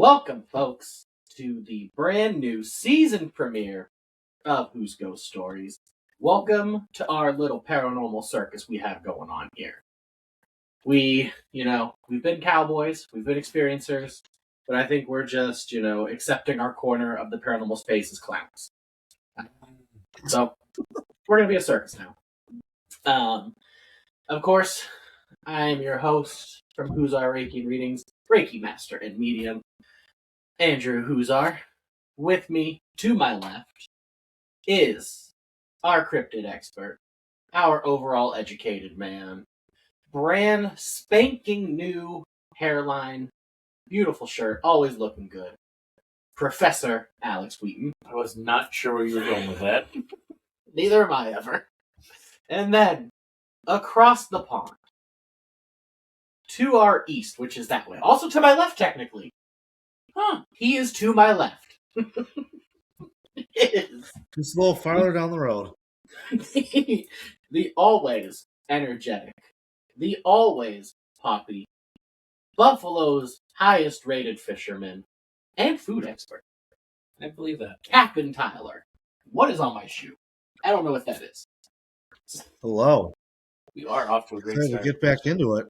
Welcome, folks, to the brand new season premiere of Huz Ghost Stories. Welcome to our little paranormal circus we have going on here. We've been cowboys, we've been experiencers, but I think we're just, accepting our corner of the paranormal space as clowns. So, we're going to be a circus now. Of course, I am your host from Huzar Reiki Readings, Reiki Master and Medium, Andrew Huzar. With me, to my left, is our cryptid expert, our overall educated man, brand spanking new hairline, beautiful shirt, always looking good, Professor Alex Wheaton. I was not sure where you were going with that. Neither am I ever. And then, across the pond, to our east, which is that way, also to my left technically. He is to my left. Just a little farther down the road. The always energetic, the always poppy, Buffalo's highest rated fisherman, and food expert. I believe that. Captain Tyler. What is on my shoe? I don't know what that is. Hello. We are off to a great Trying start. to get back into it.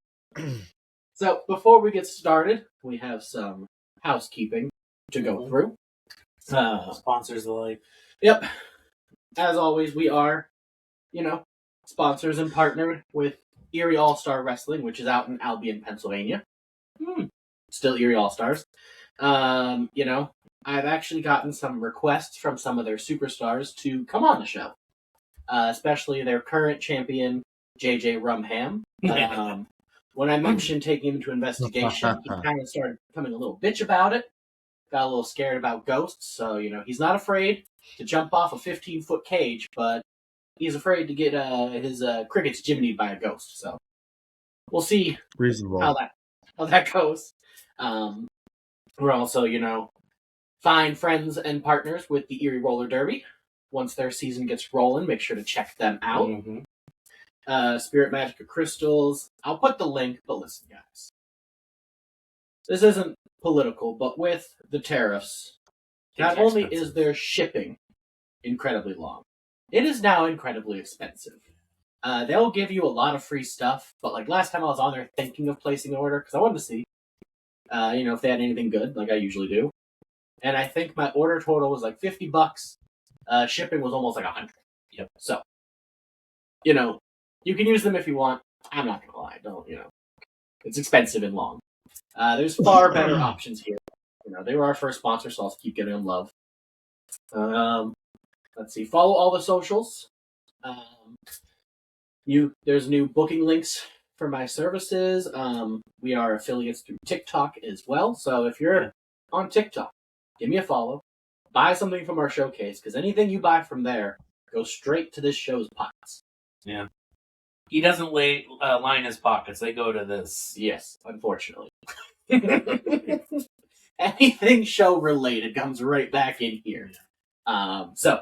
So, before we get started, we have some housekeeping to go through. Sponsors alike. Yep. As always, we are, sponsors and partnered with Erie All-Star Wrestling, which is out in Albion, Pennsylvania. Still Erie All-Stars. I've actually gotten some requests from some of their superstars to come on the show. Especially their current champion, JJ Rumham. When I mentioned taking him to investigation, he kind of started becoming a little bitch about it. Got a little scared about ghosts, so, he's not afraid to jump off a 15-foot cage, but he's afraid to get his crickets jimmied by a ghost, so we'll see Reasonable. how that goes. We're also, fine friends and partners with the Erie Roller Derby. Once their season gets rolling, make sure to check them out. Spirit Magica Crystals. I'll put the link, but listen, guys. This isn't political, but with the tariffs, not only is their shipping incredibly long, it is now incredibly expensive. They'll give you a lot of free stuff, but like last time I was on there thinking of placing an order, because I wanted to see, if they had anything good, like I usually do. And I think my order total was like $50. Shipping was almost like $100. Yep. So, you can use them if you want. I'm not gonna lie, don't, it's expensive and long. There's far better options here. They were our first sponsor, so I'll keep giving them love. Let's see. Follow all the socials. There's new booking links for my services. We are affiliates through TikTok as well. So if you're on TikTok, give me a follow. Buy something from our showcase, because anything you buy from there goes straight to this show's pockets. Yeah. He doesn't line his pockets. They go to this. Yes, unfortunately. Anything show related comes right back in here. So,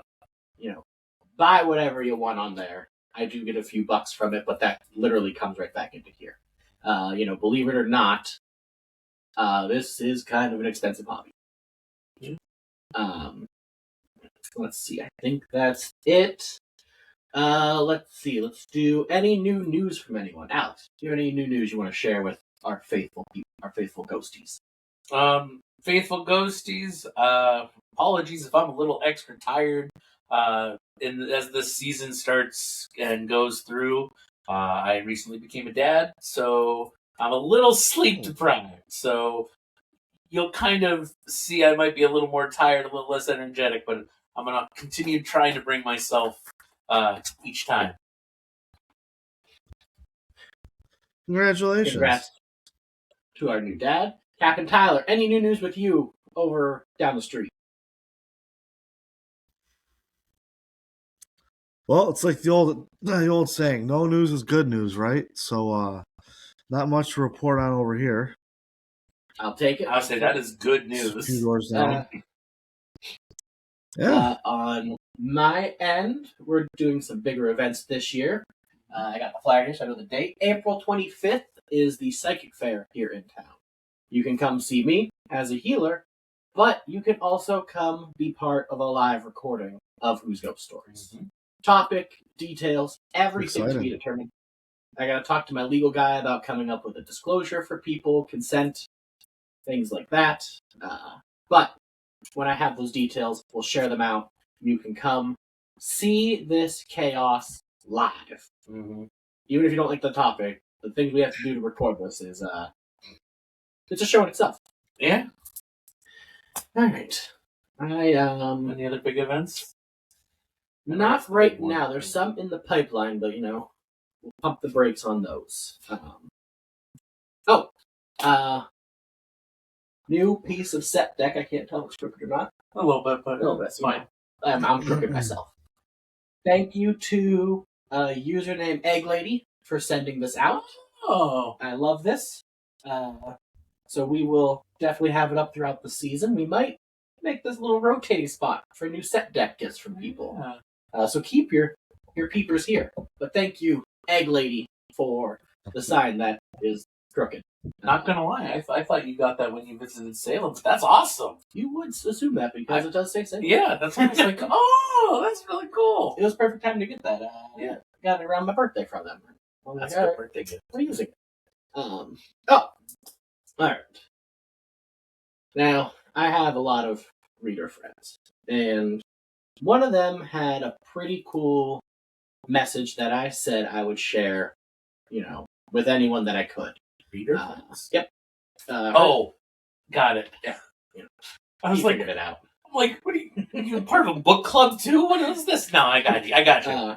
buy whatever you want on there. I do get a few bucks from it, but that literally comes right back into here. Believe it or not, this is kind of an expensive hobby. Let's see. I think that's it. Let's see. Let's do any new news from anyone. Alex, do you have any new news you want to share with our faithful people, our faithful ghosties? Faithful ghosties, apologies if I'm a little extra tired. As this season starts and goes through, I recently became a dad, so I'm a little sleep deprived. So you'll kind of see I might be a little more tired, a little less energetic, but I'm going to continue trying to bring myself each time. Congratulations. Congrats to our new dad. Captain Tyler, any new news with you over down the street? Well, it's like the old saying, no news is good news, right? So, not much to report on over here. I'll take it. I'll say that is good news. A few doors down. Yeah. On my end, we're doing some bigger events this year. I got the flyer here, so I know the date. April 25th is the Psychic Fair here in town. You can come see me. as a healer, but you can also come be part of a live recording of Huz Ghost Stories. Mhm. Topic, details, everything to be Exciting. determined. I gotta talk to my legal guy about coming up with a disclosure for people, consent, things like that. But when I have those details, we'll share them out. You can come see this chaos live. Mm-hmm. Even if you don't like the topic, the things we have to do to record this is it's a show in itself. Yeah. All right. Any other big events? Not right now. There's some in the pipeline, but we'll pump the brakes on those. New piece of set deck. I can't tell if it's crooked or not. A little bit, but A little bit. it's fine. I'm crooked myself. Thank you to username Egg Lady for sending this out. Oh, I love this. So we will definitely have it up throughout the season. We might make this little rotating spot for new set deck gifts from people. yeah. So keep your peepers here. But thank you, Egg Lady, for the sign that is crooked. Not gonna lie, I thought you got that when you visited Salem. But that's awesome. You would assume that because it does say Salem. Yeah, that's why I was like, oh, that's really cool. It was perfect time to get that. Yeah. I got it around my birthday from them. That's All a right, good birthday gift. we're using it. All right. Now, I have a lot of reader friends, and one of them had a pretty cool message that I said I would share, with anyone that I could. Reader Uh, friends. Yep. Got it. Yeah. I was he like, figured it out. what are you part of a book club too? What is this? No, I got you.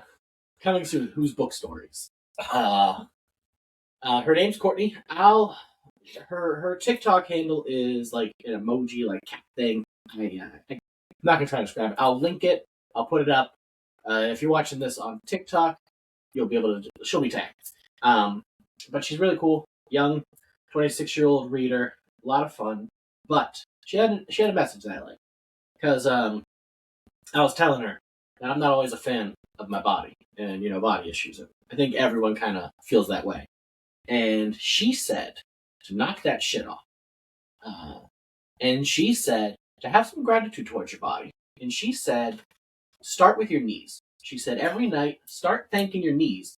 Coming soon, Huz Book Stories. Her name's Courtney. Her TikTok handle is like an emoji, like cat thing. I'm not gonna try to describe it. I'll link it. I'll put it up. If you're watching this on TikTok, you'll be able to. She'll be tagged. But she's really cool, young, 26-year-old reader. A lot of fun. But she had a message that I like because I was telling her that I'm not always a fan of my body and body issues. I think everyone kind of feels that way. And she said to knock that shit off. And she said to have some gratitude towards your body. And she said, start with your knees. She said, every night, start thanking your knees.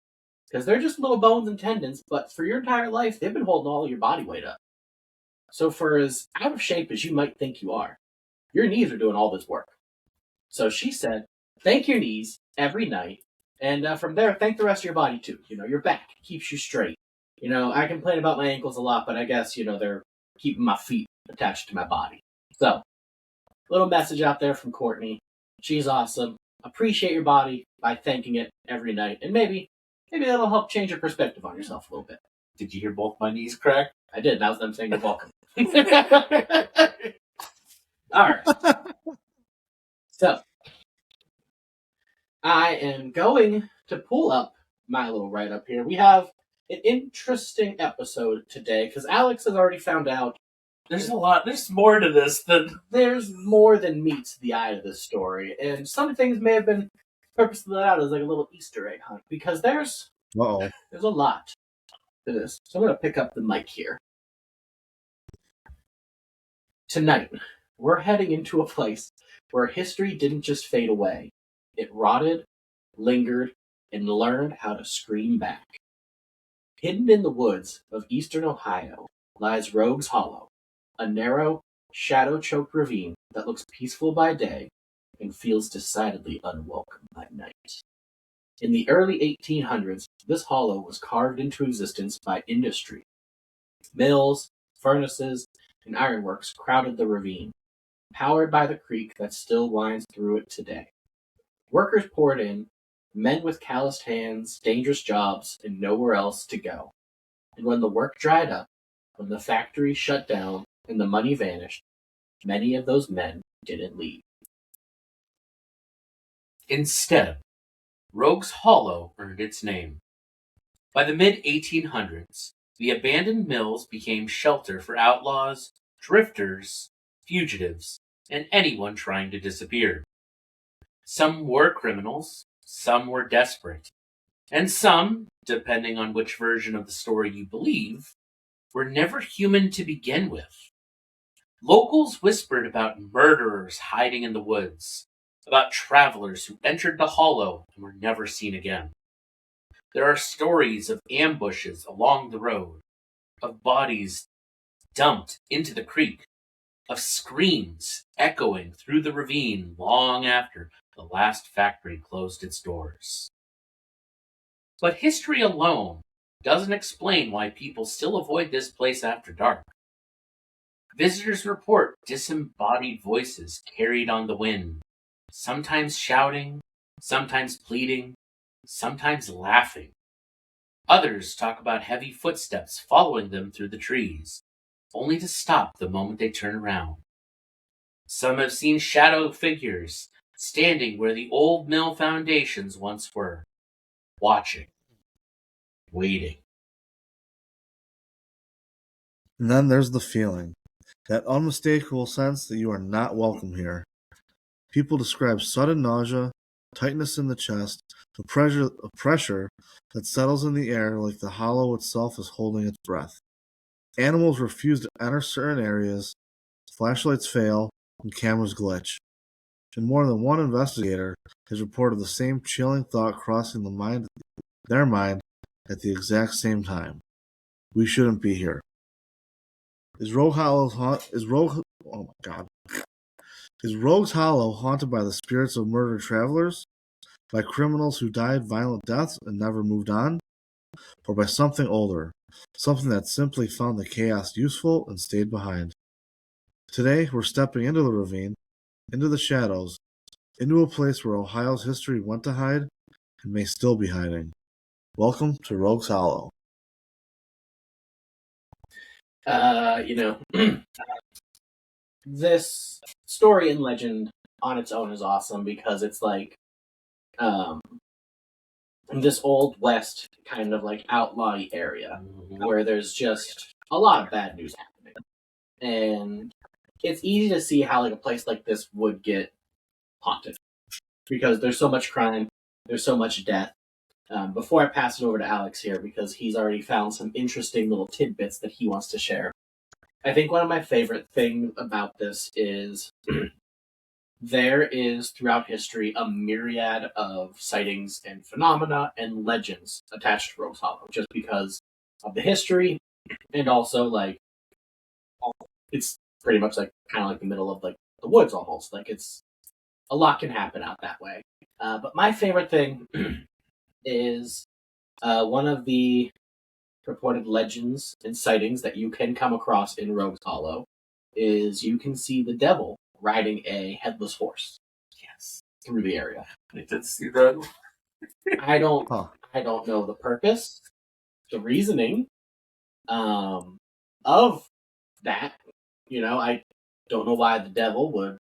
Because they're just little bones and tendons, but for your entire life, they've been holding all your body weight up. So for as out of shape as you might think you are, your knees are doing all this work. So she said, thank your knees every night. And from there, thank the rest of your body too. Your back keeps you straight. I complain about my ankles a lot, but I guess, they're keeping my feet attached to my body. So, little message out there from Courtney. She's awesome. Appreciate your body by thanking it every night. And maybe that'll help change your perspective on yourself a little bit. Did you hear both my knees crack? I did. That was them saying you're welcome. All right. So, I am going to pull up my little write-up here. We have an interesting episode today because Alex has already found out There's a lot. There's more to this than there's more than meets the eye of this story, and some things may have been purposely let out as like a little Easter egg hunt because there's a lot to this. So I'm going to pick up the mic here. Tonight, we're heading into a place where history didn't just fade away; it rotted, lingered, and learned how to scream back. Hidden in the woods of eastern Ohio lies Rogue's Hollow, a narrow, shadow-choked ravine that looks peaceful by day and feels decidedly unwelcome by night. In the early 1800s, this hollow was carved into existence by industry. Mills, furnaces, and ironworks crowded the ravine, powered by the creek that still winds through it today. Workers poured in, men with calloused hands, dangerous jobs, and nowhere else to go. And when the work dried up, when the factory shut down and the money vanished, many of those men didn't leave. Instead, Rogue's Hollow earned its name. By the mid-1800s, the abandoned mills became shelter for outlaws, drifters, fugitives, and anyone trying to disappear. Some were criminals, some were desperate, and some, depending on which version of the story you believe, were never human to begin with. Locals whispered about murderers hiding in the woods, about travelers who entered the hollow and were never seen again. There are stories of ambushes along the road, of bodies dumped into the creek, of screams echoing through the ravine long after the last factory closed its doors. But history alone doesn't explain why people still avoid this place after dark. Visitors report disembodied voices carried on the wind, sometimes shouting, sometimes pleading, sometimes laughing. Others talk about heavy footsteps following them through the trees, only to stop the moment they turn around. Some have seen shadow figures standing where the old mill foundations once were, watching, waiting. And then there's the feeling, that unmistakable sense that you are not welcome here. People describe sudden nausea, tightness in the chest, a pressure that settles in the air like the hollow itself is holding its breath. Animals refuse to enter certain areas, flashlights fail, and cameras glitch. And more than one investigator has reported the same chilling thought crossing their mind at the exact same time. We shouldn't be here. Is Rogue's Hollow haunted by the spirits of murdered travelers? By criminals who died violent deaths and never moved on? Or by something older, something that simply found the chaos useful and stayed behind? Today, we're stepping into the ravine, into the shadows, into a place where Ohio's history went to hide and may still be hiding. Welcome to Rogue's Hollow. This story and legend on its own is awesome because it's like this old west kind of like outlaw area where there's just a lot of bad news happening. And it's easy to see how like a place like this would get haunted because there's so much crime, there's so much death. Before I pass it over to Alex here, because he's already found some interesting little tidbits that he wants to share. I think one of my favorite things about this is there is throughout history a myriad of sightings and phenomena and legends attached to Rose Hollow, just because of the history and also like it's pretty much like kind of like the middle of like the woods almost. Like it's a lot can happen out that way. But my favorite thing is one of the reported legends and sightings that you can come across in Rogue's Hollow is you can see the devil riding a headless horse. Yes. Through the area. I did see that. I don't know the purpose, the reasoning of that. I don't know why the devil would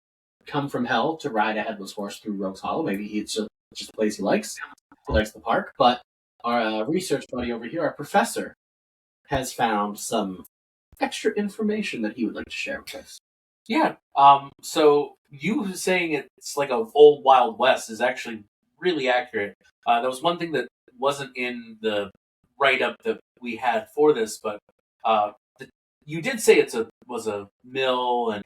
come from hell to ride a headless horse through Rogue's Hollow. Maybe it's just a place he likes. He likes the park. But our research buddy over here, our professor, has found some extra information that he would like to share with us. Yeah. So you saying it's like an old Wild West is actually really accurate. There was one thing that wasn't in the write-up that we had for this, but you did say was a mill, and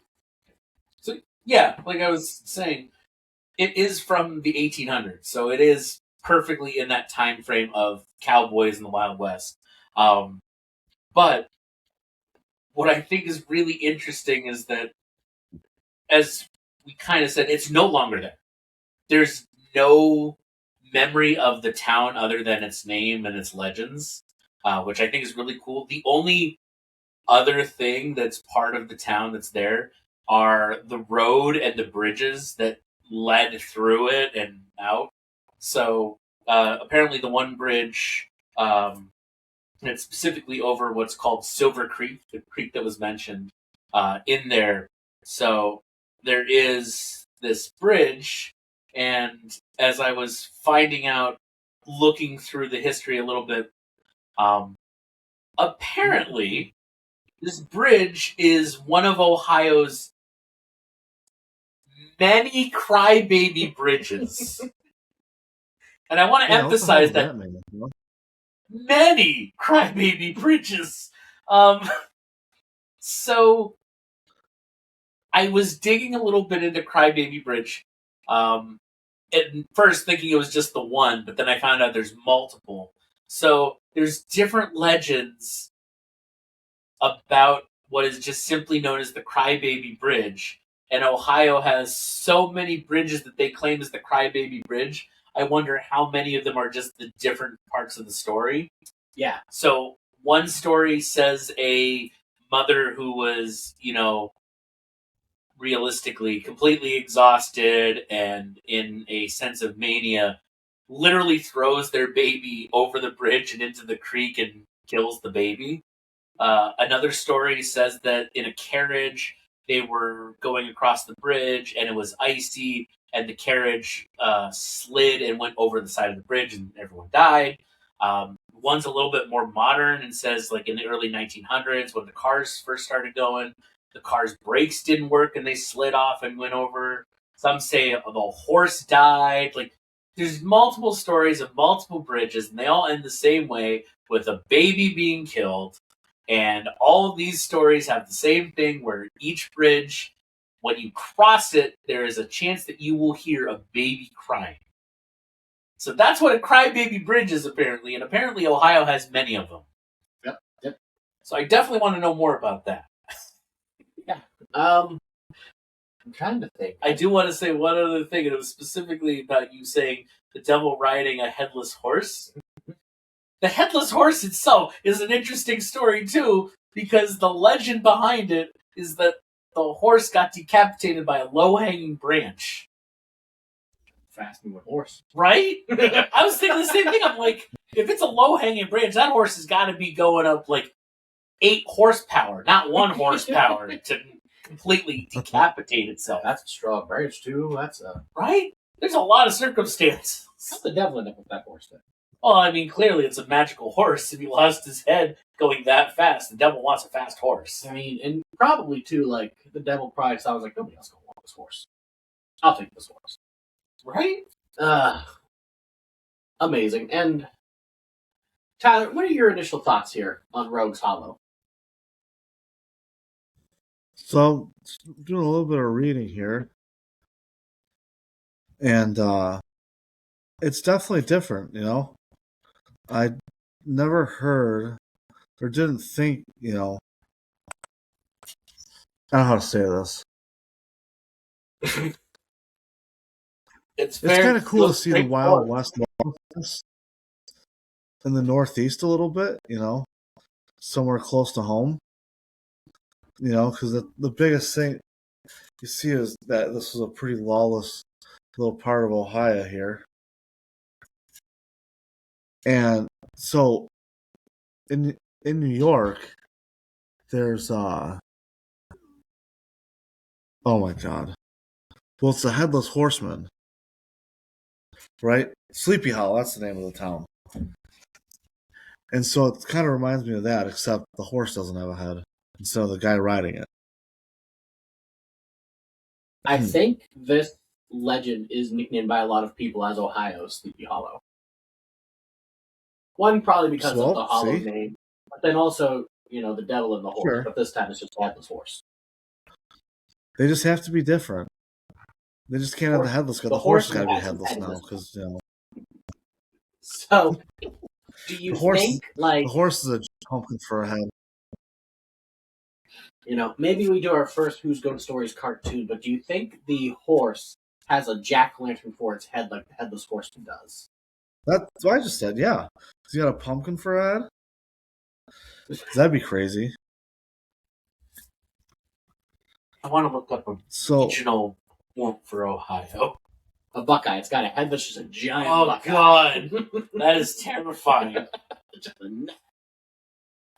so yeah, like I was saying, it is from the 1800s, so it is perfectly in that time frame of cowboys in the Wild West. But what I think is really interesting is that, as we kind of said, it's no longer there. There's no memory of the town other than its name and its legends, which I think is really cool. The only other thing that's part of the town that's there are the road and the bridges that led through it and out. So apparently the one bridge, it's specifically over what's called Silver Creek, the creek that was mentioned in there. So there is this bridge, and as I was finding out, looking through the history a little bit, apparently this bridge is one of Ohio's many crybaby bridges. And I want to emphasize that many crybaby bridges. So I was digging a little bit into Crybaby Bridge. At first thinking it was just the one, but then I found out there's multiple. So there's different legends about what is just simply known as the Crybaby Bridge. And Ohio has so many bridges that they claim is the Crybaby Bridge. I wonder how many of them are just the different parts of the story. Yeah. So one story says a mother who was, realistically completely exhausted and in a sense of mania literally throws their baby over the bridge and into the creek and kills the baby. Another story says that in a carriage they were going across the bridge and it was icy and the carriage slid and went over the side of the bridge and everyone died. One's a little bit more modern and says like in the early 1900s when the cars first started going, the car's brakes didn't work and they slid off and went over. Some say the horse died. Like there's multiple stories of multiple bridges and they all end the same way with a baby being killed. And all of these stories have the same thing where each bridge, when you cross it, there is a chance that you will hear a baby crying. So that's what a crybaby bridge is, apparently. And apparently Ohio has many of them. Yep. So I definitely want to know more about that. Yeah. I'm trying to think. I do want to say one other thing, and it was specifically about you saying the devil riding a headless horse. The headless horse itself is an interesting story, too, because the legend behind it is that the horse got decapitated by a low-hanging branch. Fasting with horse. Right? I was thinking the same thing. I'm like, if it's a low-hanging branch, that horse has got to be going up, 8 horsepower, not 1 horsepower, to completely decapitate itself. That's a strong branch, too. That's a... Right? There's a lot of circumstances. How'd the devil end up with that horse, then? Well, I mean, clearly it's a magical horse. If he lost his head going that fast, the devil wants a fast horse. I mean, and probably, too, the devil probably saw, I was like, nobody else gonna want this horse. I'll take this horse. Right? Amazing. And, Tyler, what are your initial thoughts here on Rogues Hollow? So, doing a little bit of reading here. And, it's definitely different, I never heard or didn't think, I don't know how to say this. It's kind of cool to see the Wild West in the Northeast a little bit, somewhere close to home. Because the biggest thing you see is that this was a pretty lawless little part of Ohio here. And so in New York, there's oh my god. Well, it's the Headless Horseman. Right? Sleepy Hollow, that's the name of the town. And so it kind of reminds me of that, except the horse doesn't have a head instead of the guy riding it. I think this legend is nicknamed by a lot of people as Ohio's Sleepy Hollow. One, probably because of the hollow name, but then also, the devil and the horse. Sure. But this time it's just a headless horse. They just have to be different. They just can't have the headless, because the horse has got to be headless now. Because So, do you think the horse is a pumpkin for a head? Maybe we do our first Huz Ghost Stories cartoon, but do you think the horse has a jack-o'-lantern for its head like the headless horseman does? That's what I just said, yeah. He's got a pumpkin for a head? That'd be crazy. I want to look up a regional one for Ohio. A Buckeye. It's got a head that's just a giant Buckeye. Oh, God. That is terrifying.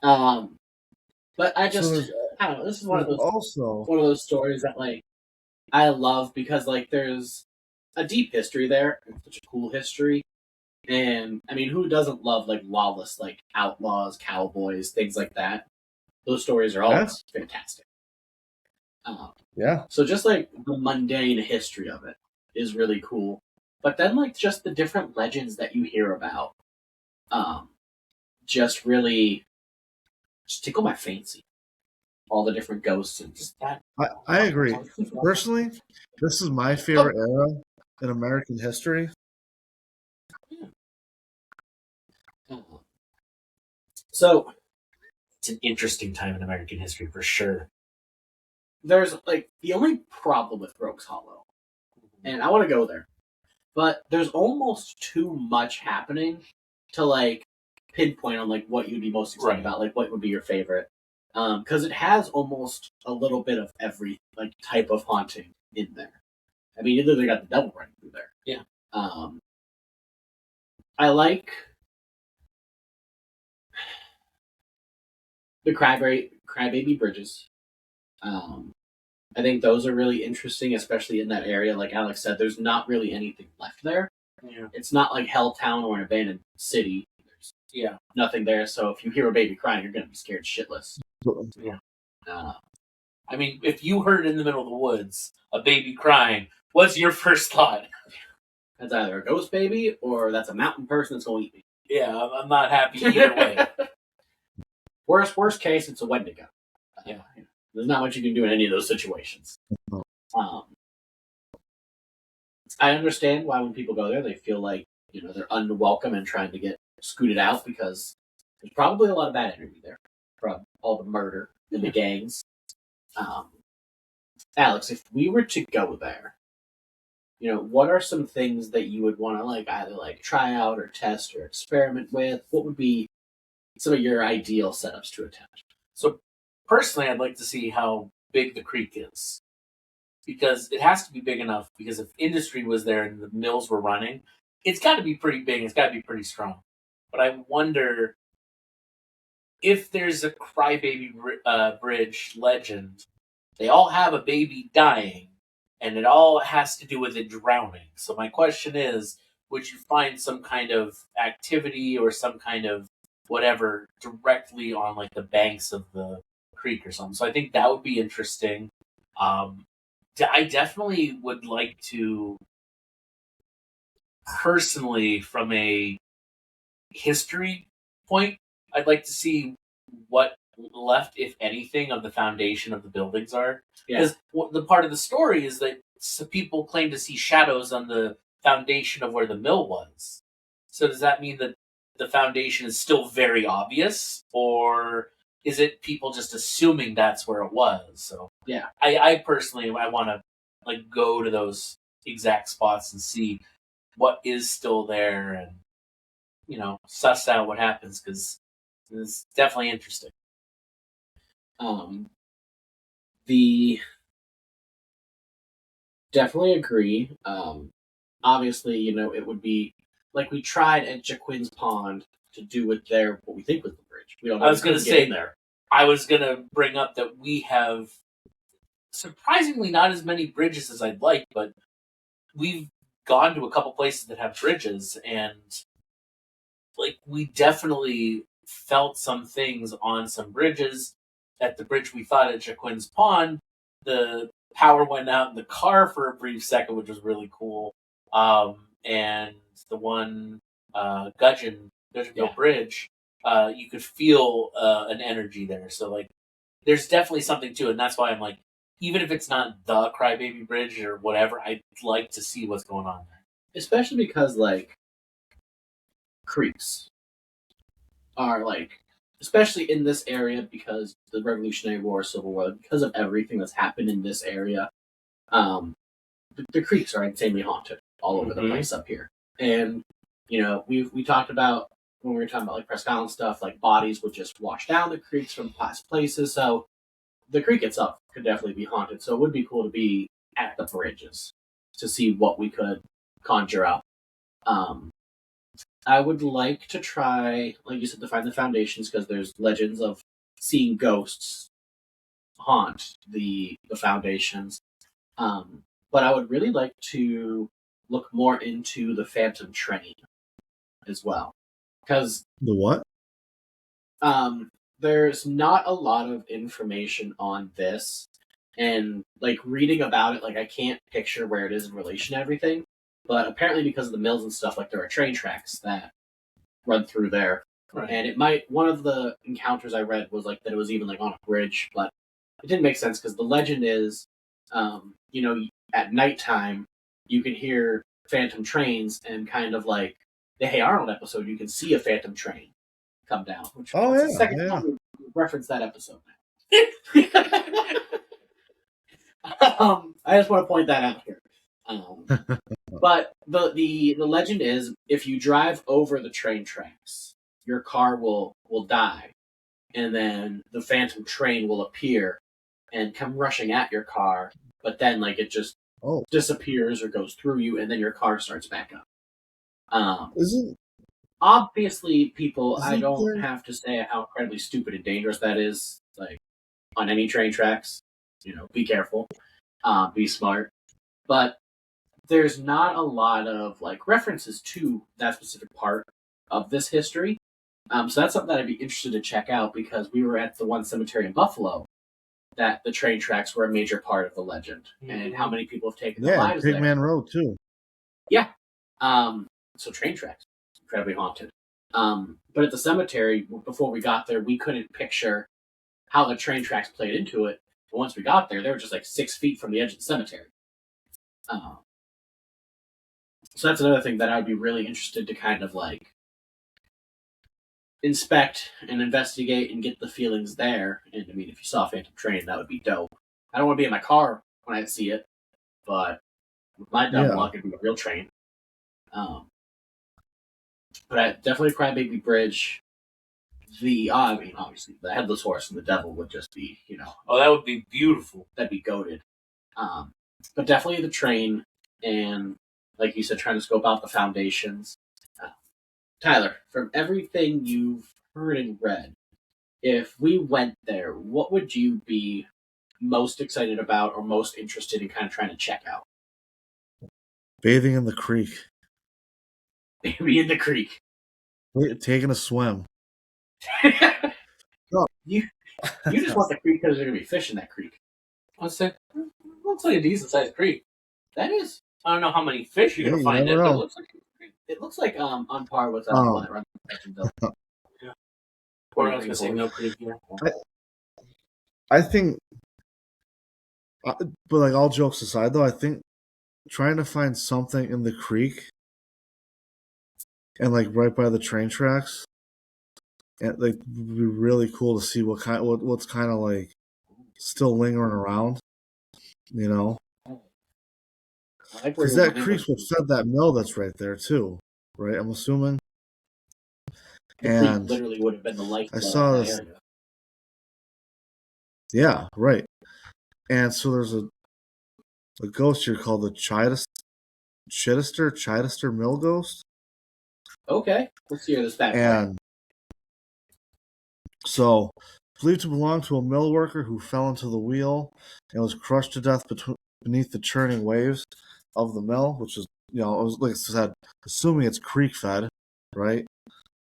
But I just... I don't know. This is one of those stories that I love because there's a deep history there. It's such a cool history, and I mean, who doesn't love lawless outlaws, cowboys, things like that? Those stories are always fantastic. Yeah. So just the mundane history of it is really cool, but then just the different legends that you hear about, just really tickle my fancy. all the different ghosts and just that. I agree. Personally, this is my favorite era in American history. So It's an interesting time in American history for sure. there's like the only problem with Rogues Hollow, and I want to go there, but there's almost too much happening to like pinpoint on like what you'd be most excited Right. about, like what would be your favorite, because it has almost a little bit of every like type of haunting in there. I mean, you literally got the devil running through there. Yeah. I like the crybaby bridges. I think those are really interesting, especially in that area. Like Alex said, there's not really anything left there. Yeah. It's not like Helltown or an abandoned city. There's nothing there. So if you hear a baby crying, you're going to be scared shitless. Yeah. Uh, I mean, if you heard in the middle of the woods a baby crying, what's your first thought? That's either a ghost baby or that's a mountain person that's going to eat me. Yeah, I'm not happy either way. Worst case, it's a Wendigo. Yeah. There's not much you can do in any of those situations. I understand why when people go there, they feel like they're unwelcome and trying to get scooted out because there's probably a lot of bad energy there from all the murder and the gangs. Alex, if we were to go there, what are some things that you would want to like either like try out or test or experiment with? What would be some of your ideal setups to attempt? So personally, I'd like to see how big the creek is. Because it has to be big enough, because if industry was there and the mills were running, it's got to be pretty big, it's got to be pretty strong. But I wonder if there's a crybaby bridge legend, they all have a baby dying, and it all has to do with it drowning. So my question is, would you find some kind of activity or some kind of whatever directly on like the banks of the creek or something? So I think that would be interesting. I definitely would like to, personally, from a history point, I'd like to see what left, if anything, of the foundation of the buildings are. Because the part of the story is that some people claim to see shadows on the foundation of where the mill was. So does that mean that the foundation is still very obvious, or is it people just assuming that's where it was? So I personally, I want to like go to those exact spots and see what is still there, and suss out what happens, because it's definitely interesting. Definitely agree. Obviously, it would be like we tried at Jaquin's Pond to do with what we think was the bridge. We don't know. I was going to say there. I was going to bring up that we have surprisingly not as many bridges as I'd like, but we've gone to a couple places that have bridges, and like we definitely felt some things on some bridges. At the bridge we thought at Jaquin's Pond, the power went out in the car for a brief second, which was really cool. And the one Gudgeonville Bridge, you could feel an energy there. So like, there's definitely something to it, and that's why I'm like, even if it's not the Crybaby Bridge or whatever, I'd like to see what's going on there. Especially because like creeks are like, especially in this area, because the Revolutionary War, Civil War, because of everything that's happened in this area, the creeks are insanely haunted all over the place up here. And we talked about when we were talking about like Presque Isle stuff, like bodies would just wash down the creeks from past places. So the creek itself could definitely be haunted. So it would be cool to be at the bridges to see what we could conjure up. I would like to try, like you said, to find the foundations, because there's legends of seeing ghosts haunt the foundations. But I would really like to look more into the Phantom Train as well, because the what? There's not a lot of information on this, and like reading about it, like I can't picture where it is in relation to everything. But apparently, because of the mills and stuff, like there are train tracks that run through there. Right. And one of the encounters I read was like that it was even like on a bridge, but it didn't make sense because the legend is, at nighttime you can hear phantom trains and kind of like the Hey Arnold episode, you can see a phantom train come down. Which Oh that's yeah, the second yeah. time we referenced that episode I just want to point that out here. But the legend is if you drive over the train tracks, your car will die, and then the phantom train will appear and come rushing at your car, but then like it just Oh, disappears or goes through you, and then your car starts back up. isn't Obviously, people, I isn't don't there? have to say how incredibly stupid and dangerous that is. Like on any train tracks, be careful, be smart. But there's not a lot of like references to that specific part of this history. So that's something that I'd be interested to check out because we were at the one cemetery in Buffalo that the train tracks were a major part of the legend and how many people have taken their Yeah, and lives there. Pigman Road too. Yeah. So train tracks, incredibly haunted. But at the cemetery, before we got there, we couldn't picture how the train tracks played into it. But once we got there, they were just like 6 feet from the edge of the cemetery. So that's another thing that I'd be really interested to kind of like inspect and investigate and get the feelings there. And I mean, if you saw a phantom train, that would be dope. I don't want to be in my car when I see it, but with my dumb Yeah. luck, it'd be a real train. But definitely Crybaby Bridge. I mean, obviously, the Headless Horse and the Devil would just be, Oh, that would be beautiful. that'd be goated. But definitely the train, and like you said, trying to scope out the foundations. Tyler, from everything you've heard and read, if we went there, what would you be most excited about or most interested in kind of trying to check out? Bathing in the creek. Maybe in the creek. Taking a swim. No. you just want the creek because there's going to be fish in that creek. Let's say, looks like a decent sized creek. That is. I don't know how many fish you're Yeah, gonna you find in never it, but it know. looks like a creek. It looks like on par with Oh. one that runs in Jacksonville. Or I was gonna say Mill Creek. Yeah. I think, but like all jokes aside, though, I think trying to find something in the creek and like right by the train tracks, and like would be really cool to see what's kind of like still lingering around, you know, I like where because you're that going creek's with what fed that mill that's right there too, right? I'm assuming. the creek And literally would have been the lifeblood I saw of that this. area. Yeah, right. And so there's a ghost here called the Chittister Mill Ghost. Okay, let's hear this bad boy. And so, believed to belong to a mill worker who fell into the wheel and was crushed to death beneath the churning waves of the mill, which is, it was, like I said, assuming it's creek fed, right?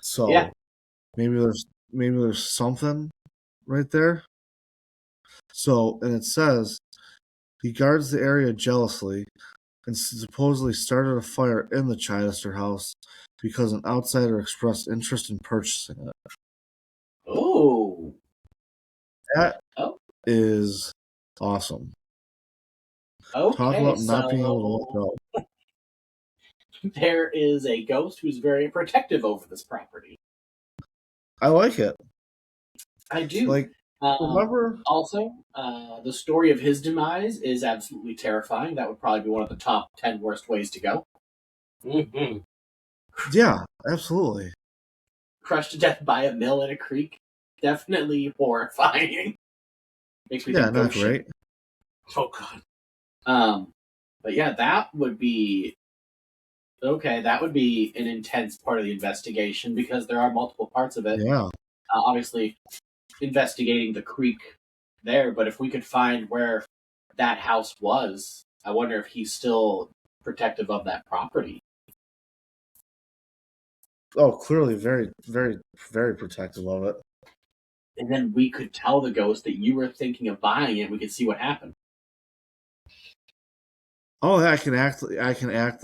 So Yeah. maybe there's something right there. So, and it says he guards the area jealously and supposedly started a fire in the Chittister house because an outsider expressed interest in purchasing it. Oh. That Oh. is awesome. Okay, Talk about not being able to let so go. there is a ghost who's very protective over this property. I like it. I do. Like, remember? Also, the story of his demise is absolutely terrifying. That would probably be one of the top 10 worst ways to go. Mm-hmm. Yeah, absolutely. Crushed to death by a mill in a creek. Definitely horrifying. Makes me Yeah, think not ghost shit. great. Oh god. But yeah, that would be okay. That would be an intense part of the investigation because there are multiple parts of it. Yeah. Obviously, investigating the creek there, but if we could find where that house was, I wonder if he's still protective of that property. Oh, clearly very, very, very protective of it. And then we could tell the ghost that you were thinking of buying it. We could see what happened. Oh, yeah, I can act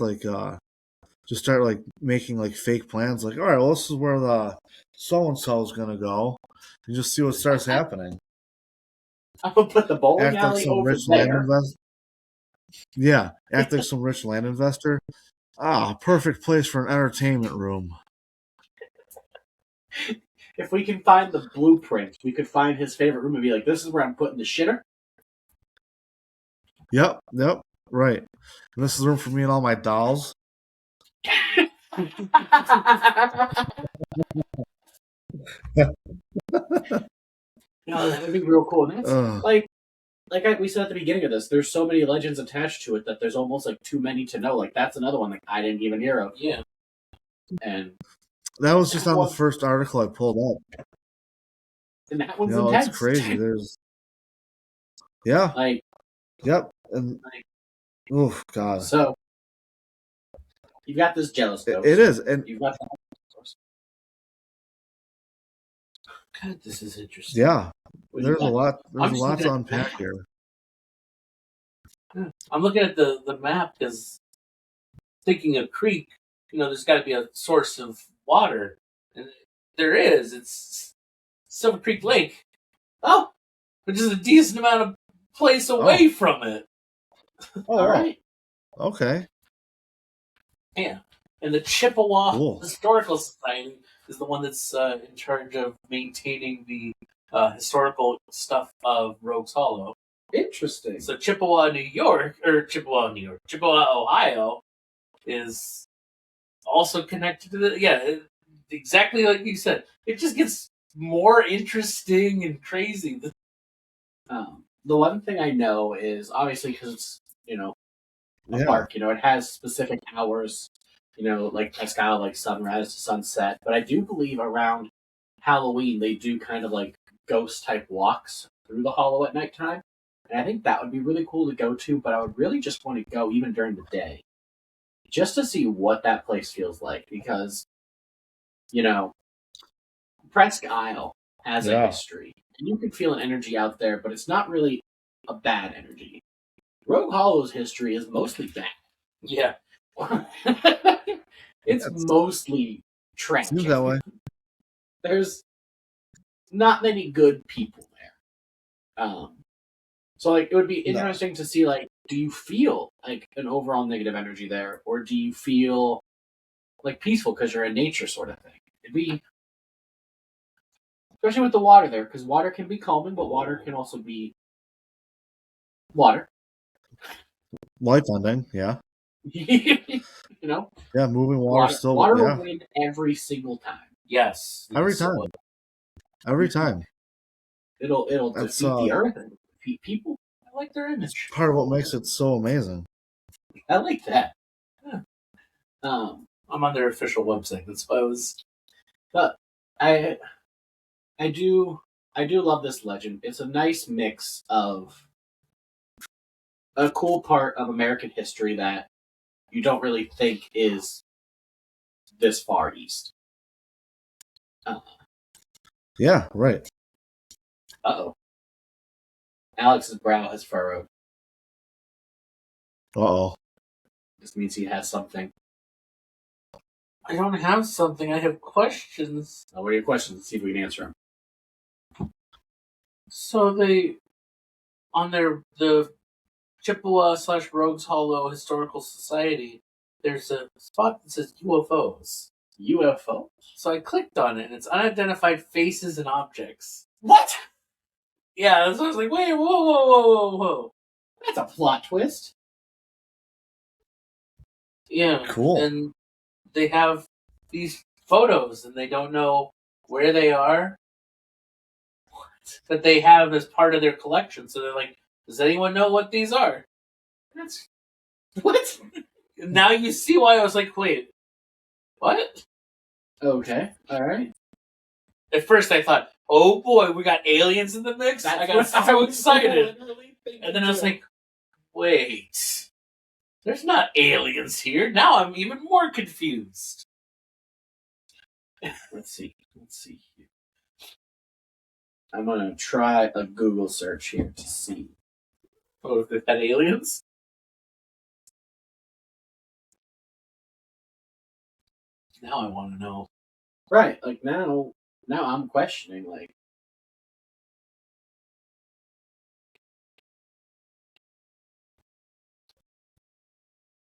like just start like making like fake plans. Like, all right, well, this is where the so and so is gonna go, and just see what starts happening. I'm gonna put the bowling Act like alley some over rich land there. investor. Yeah, act like some rich land investor. Ah, perfect place for an entertainment room. If we can find the blueprint, we could find his favorite room and be like, "This is where I'm putting the shitter." Yep, right. And this is room for me and all my dolls. No, that would be real cool. And that's Ugh. we said at the beginning of this. There's so many legends attached to it that there's almost like too many to know. Like that's another one that I didn't even hear of. Yeah. And That was just that on the one, first article I pulled up. and that one's It's intense. crazy. There's yeah, Like, yep, and oh god, so you've got this jealous ghost. it is, and You've got the God, this is interesting. yeah, what do you there's a got? lot. There's I'm a just lot looking to at unpack here. I'm looking at the map because thinking of creek, there's got to be a source of water, and there is. It's Silver Creek Lake. Oh, which is a decent amount of place away from it. Oh, All right. okay. Yeah, and the Chippewa Cool. Historical Society is the one that's in charge of maintaining the historical stuff of Rogues Hollow. Interesting. So Chippewa, Ohio, is also connected to exactly like you said. It just gets more interesting and crazy. The one thing I know is obviously because it's a park. It has specific hours. Like Pascal, like sunrise to sunset. But I do believe around Halloween they do kind of like ghost type walks through the hollow at nighttime. And I think that would be really cool to go to, but I would really just want to go even during the day. Just to see what that place feels like. Because, Presque Isle has a history. And you can feel an energy out there, but it's not really a bad energy. Rogue Hollow's history is mostly bad. Yeah. It's mostly tragic. Seems that way. There's not many good people there. So it would be interesting to see do you feel like an overall negative energy there, or do you feel like peaceful because you're in nature sort of thing? It'd be especially with the water there, because water can be calming, but water can also be water. Life ending, yeah. Yeah, moving water still. Water will win every single time. Yes. Every time. Every time. It'll defeat the earth and defeat people. I like their image. Part of what makes it so amazing. I like that. Yeah. I'm on their official website. That's why I was. But I do love this legend. It's a nice mix of a cool part of American history that you don't really think is this far east. Yeah, right. Uh-oh. Alex's brow has furrowed. Uh-oh. This means he has something. I don't have something. I have questions. What are your questions? Let's see if we can answer them. So on the Chippewa / Rogues Hollow Historical Society, there's a spot that says UFOs. UFO? So I clicked on it, and it's unidentified faces and objects. What? Yeah, so I was like, wait, whoa. That's a plot twist. Yeah. Cool. And they have these photos, and they don't know where they are. That they have as part of their collection. So they're like, does anyone know what these are? That's what? Now you see why I was like, wait, what? Okay, all right. At first I thought, oh boy, we got aliens in the mix. I got so excited. And then I was like, wait, there's not aliens here. Now I'm even more confused. Let's see here. I'm gonna try a Google search here to see. Oh, if they've had aliens? Now I want to know. Right, now I'm questioning,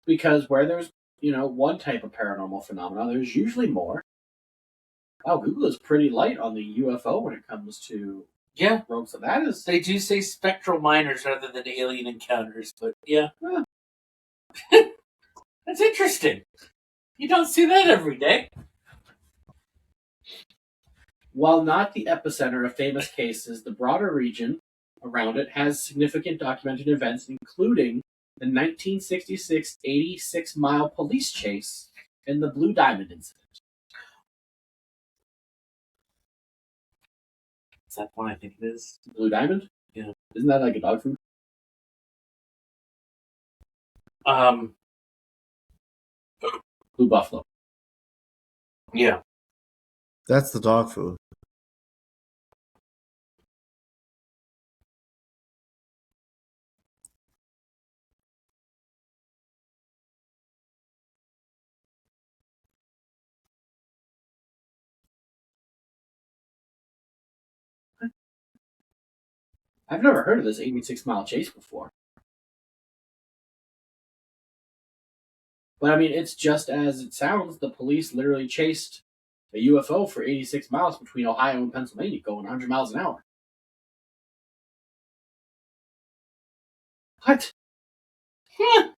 Because where there's, one type of paranormal phenomena, there's usually more. Oh, Google is pretty light on the UFO when it comes to rogues. So that is, They do say spectral minors rather than alien encounters, but yeah. That's interesting. You don't see that every day. while not the epicenter of famous cases, the broader region around it has significant documented events, including the 1966 86-mile police chase and the Blue Diamond incident. Is that one I think it is? Blue Diamond? Yeah. Isn't that like a dog food? Blue Buffalo. Yeah. That's the dog food. I've never heard of this 86-mile chase before. But I mean, it's just as it sounds. The police literally chased a UFO for 86 miles between Ohio and Pennsylvania, going 100 miles an hour. What? What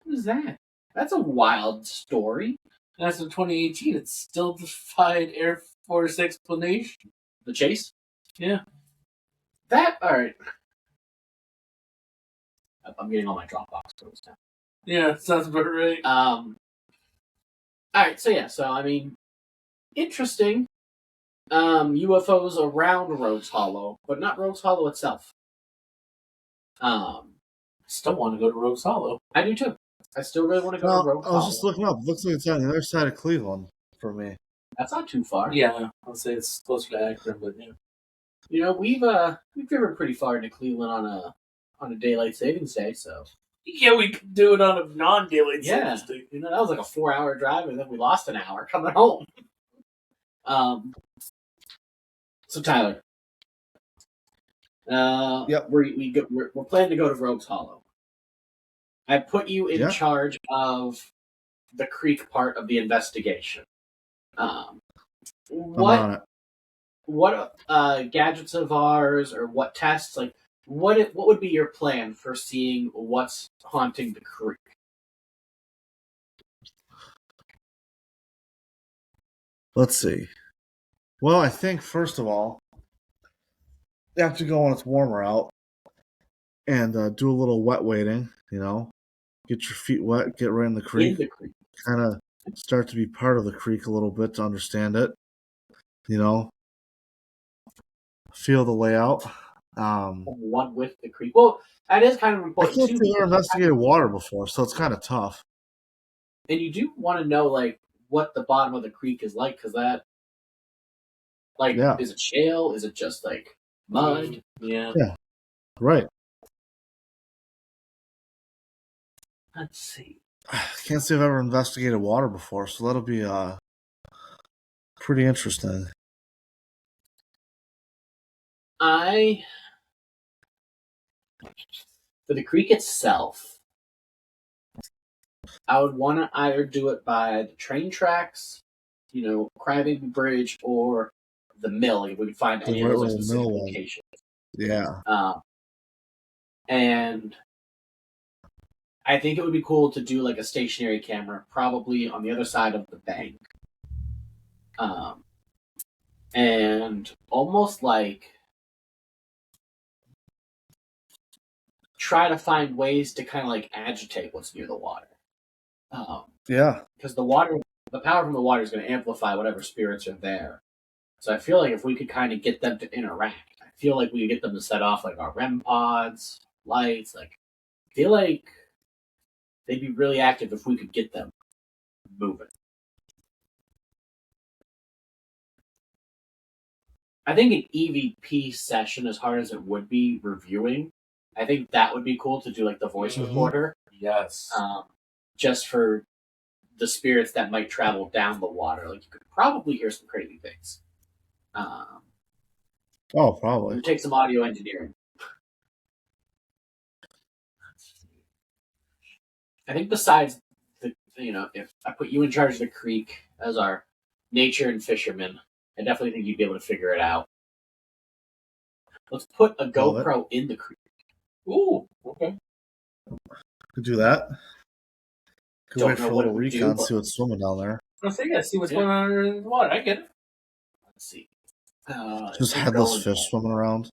is that? That's a wild story. As of 2018, it still defied Air Force explanation. The chase? Yeah. Alright. I'm getting all my Dropbox photos now. Yeah, sounds about right. Alright, so I mean, interesting. UFOs around Rogues Hollow, but not Rogues Hollow itself. Still want to go to Rogues Hollow. I do too. I still really want to go to Rogues Hollow. I was just looking up. It looks like it's on the other side of Cleveland for me. That's not too far. Yeah, I'll say it's closer to Akron, but yeah. You know, we've driven pretty far into Cleveland on a daylight savings day, so Yeah, we could do it on a non-daylight yeah. savings day. You know, that was like a 4-hour drive, and then we lost an hour coming home. So Tyler, Yep. we're planning to go to Rogues Hollow. I put you in charge of the creek part of the investigation. What gadgets of ours or what tests, like what would be your plan for seeing what's haunting the creek? Let's see. Well, I think first of all, you have to go when it's warmer out and do a little wet wading. You know, get your feet wet, get right in the creek, kind of start to be part of the creek a little bit to understand it. You know, feel the layout. One with the creek. Well, that is kind of important. I can't say I've investigated water before, so it's kind of tough. And you do want to know like what the bottom of the creek is like, because that, like, is it shale? Is it just like mud? Yeah. Right. Let's see. I can't say I've ever investigated water before, so that'll be pretty interesting. For the creek itself, I would want to either do it by the train tracks, Crybaby Bridge, or the mill. If we could find any of those specific locations. Yeah. And I think it would be cool to do like a stationary camera, probably on the other side of the bank. And almost like try to find ways to kind of like agitate what's near the water. Because the power from the water is going to amplify whatever spirits are there. So I feel like if we could kind of get them to interact, I feel like we could get them to set off like our REM pods, lights. Like, I feel like they'd be really active if we could get them moving. I think an EVP session, as hard as it would be reviewing, I think that would be cool to do like the voice recorder. Yes. Just for the spirits that might travel down the water. Like, you could probably hear some crazy things. Probably. It would take some audio engineering. I think besides if I put you in charge of the creek as our nature and fisherman, I definitely think you'd be able to figure it out. Let's put a Love it. GoPro in the creek. Ooh, okay. Could do that. Could Don't wait know for a what it little would do, recon, but- see what's swimming down there. I'll say, yeah, see what's Yeah. going on under the water. I get it. Let's see. Just we're headless going- fish swimming around.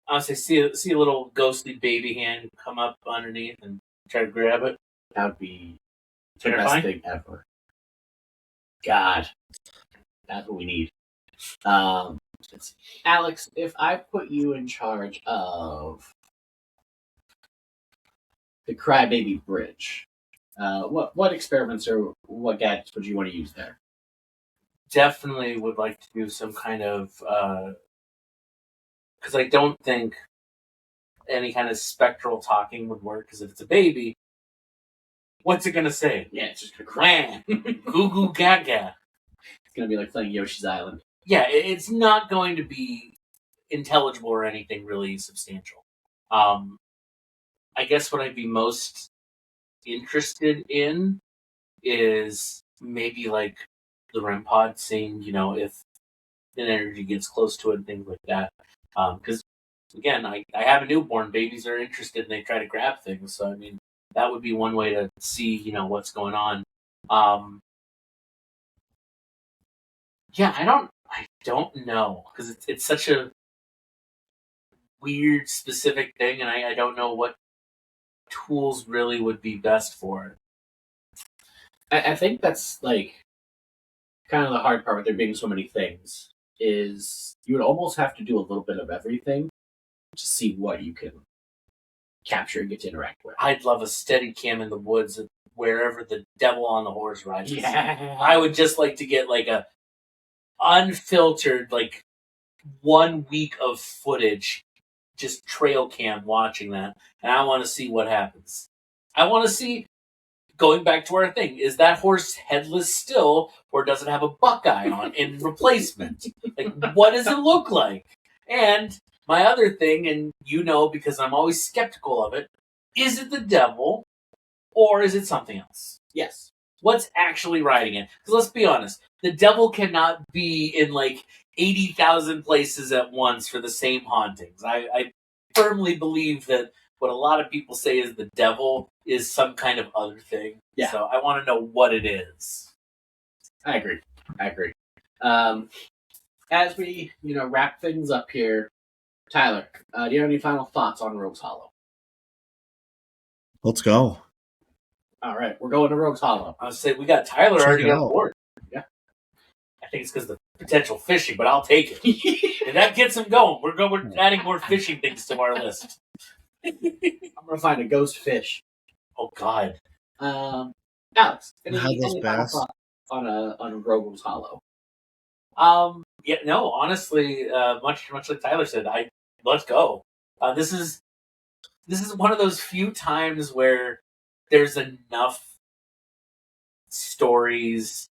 I'll say, see a little ghostly baby hand come up underneath and try to grab it. That would be the Terrifying? best thing ever. God, that's what we need. Let's see. Alex, if I put you in charge of the Crybaby Bridge, what experiments or what gadgets would you want to use there? Definitely would like to do some kind of because I don't think any kind of spectral talking would work. Because if it's a baby, what's it gonna say? Yeah, it's just gonna cry. Wham, goo goo gaga. It's gonna be like playing Yoshi's Island. Yeah, it's not going to be intelligible or anything really substantial. I guess what I'd be most interested in is maybe like the REM pod, seeing if an energy gets close to it and things like that. Because again, I have a newborn. Babies are interested and they try to grab things. So I mean, that would be one way to see what's going on. Yeah, I don't know because it's such a weird specific thing, and I don't know what tools really would be best for it. I think that's like kind of the hard part with there being so many things is you would almost have to do a little bit of everything to see what you can capture and get to interact with. I'd love a steady cam in the woods wherever the devil on the horse rides. Yeah. I would just like to get like a unfiltered 1 week of footage, just trail cam watching that, and I want to see what happens. I want to see, going back to our thing, is that horse headless still, or does it have a buckeye on in replacement? Like, what does it look like? And my other thing, and because I'm always skeptical of it, is it the devil, or is it something else? Yes. What's actually riding it? Because let's be honest, the devil cannot be in 80,000 places at once for the same hauntings. I firmly believe that what a lot of people say is the devil is some kind of other thing. Yeah. So I want to know what it is. I agree. As we, wrap things up here, Tyler, do you have any final thoughts on Rogues Hollow? Let's go. All right, we're going to Rogues Hollow. I would say we got Tyler Check already it on out. board. Yeah. I think it's because of the potential fishing, but I'll take it. If that gets him going, we're adding more fishing things to our list. I'm gonna find a ghost fish. Oh God. Alex, any Headless final bass. thoughts on Rogues Hollow? Yeah, no, honestly, much like Tyler said, let's go. This is one of those few times where there's enough stories,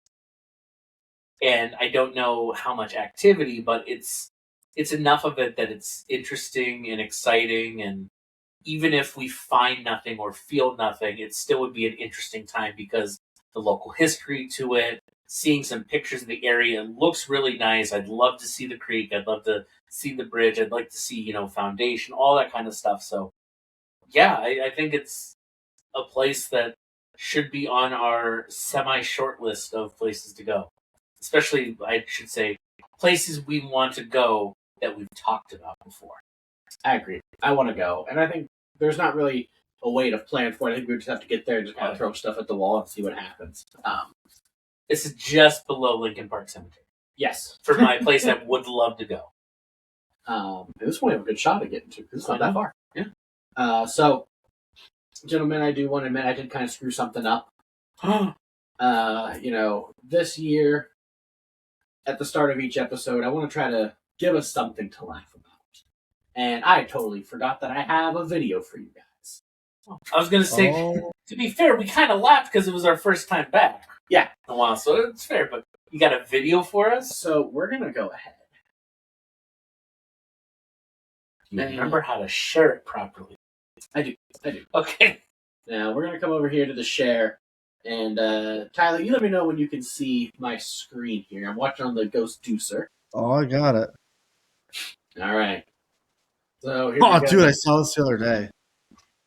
and I don't know how much activity, but it's enough of it that it's interesting and exciting, and even if we find nothing or feel nothing, it still would be an interesting time because the local history to it, seeing some pictures of the area, it looks really nice. I'd love to see the creek. I'd love to see the bridge. I'd like to see, foundation, all that kind of stuff. So, yeah, I think it's a place that should be on our semi-short list of places to go. Especially, I should say, places we want to go that we've talked about before. I agree. I want to go, and I think there's not really a way to plan for it. I think we just have to get there and just kind of throw stuff at the wall and see what happens. This is just below Lincoln Park Cemetery. Yes, For my place I would love to go. this one we have a good shot at getting to because it's not that far. Yeah. So, gentlemen, I do want to admit I did kind of screw something up. This year, at the start of each episode, I want to try to give us something to laugh about. And I totally forgot that I have a video for you guys. I was going to say, to be fair, we kind of laughed because it was our first time back. Yeah. In a while, so it's fair, but you got a video for us? So we're going to go ahead. You remember how to share it properly. I do. Okay. Now we're gonna come over here to the share, and Tyler, you let me know when you can see my screen here. I'm watching on the Ghost Deucer. Oh, I got it. All right. So here Oh, we go. dude, I saw this the other day.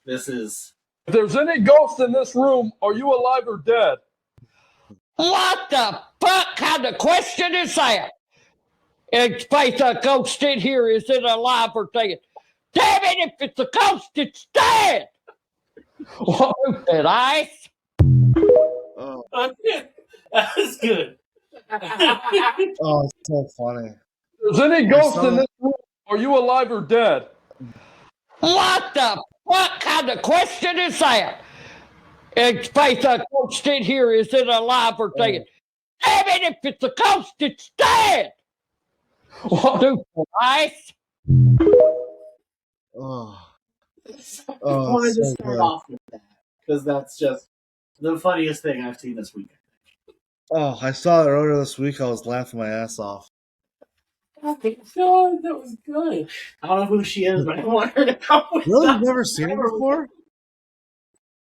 This is. If there's any ghosts in this room, are you alive or dead? What the fuck kind of question is that? In space, a ghost in here, is it alive or dead? Damn it, if it's a ghost, it's dead! Stupid ice. Oh, That was good. oh, it's so funny. If there's any ghosts in this room, are you alive or dead? What the fuck kind of question is that? In space, a ghost in here, is it alive or dead? Damn it, if it's a ghost, it's dead! Stupid ice. Oh, I oh, wanted to so start good. off with that because that's just the funniest thing I've seen this week. Oh, I saw it earlier this week. I was laughing my ass off. Oh my god, that was good. I don't know who she is, but I want her to come with Really? us. You've never seen her before?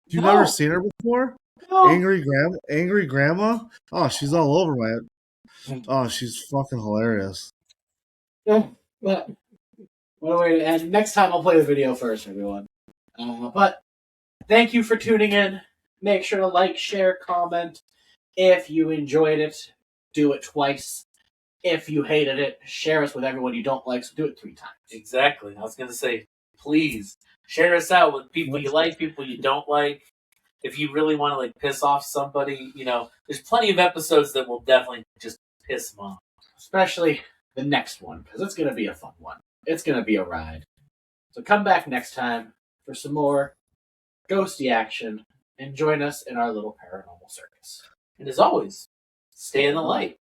You've No. never seen her before? No. Angry grandma? Oh, she's all over my. Oh, she's fucking hilarious. But anyway, and next time I'll play the video first, everyone. But thank you for tuning in. Make sure to like, share, comment. If you enjoyed it, do it twice. If you hated it, share us with everyone you don't like, so do it 3 times. Exactly. I was going to say, please share us out with people you like, people you don't like. If you really want to like piss off somebody, there's plenty of episodes that will definitely just piss them off. Especially the next one, because it's going to be a fun one. It's going to be a ride. So come back next time for some more ghosty action and join us in our little paranormal circus. And as always, stay in the light.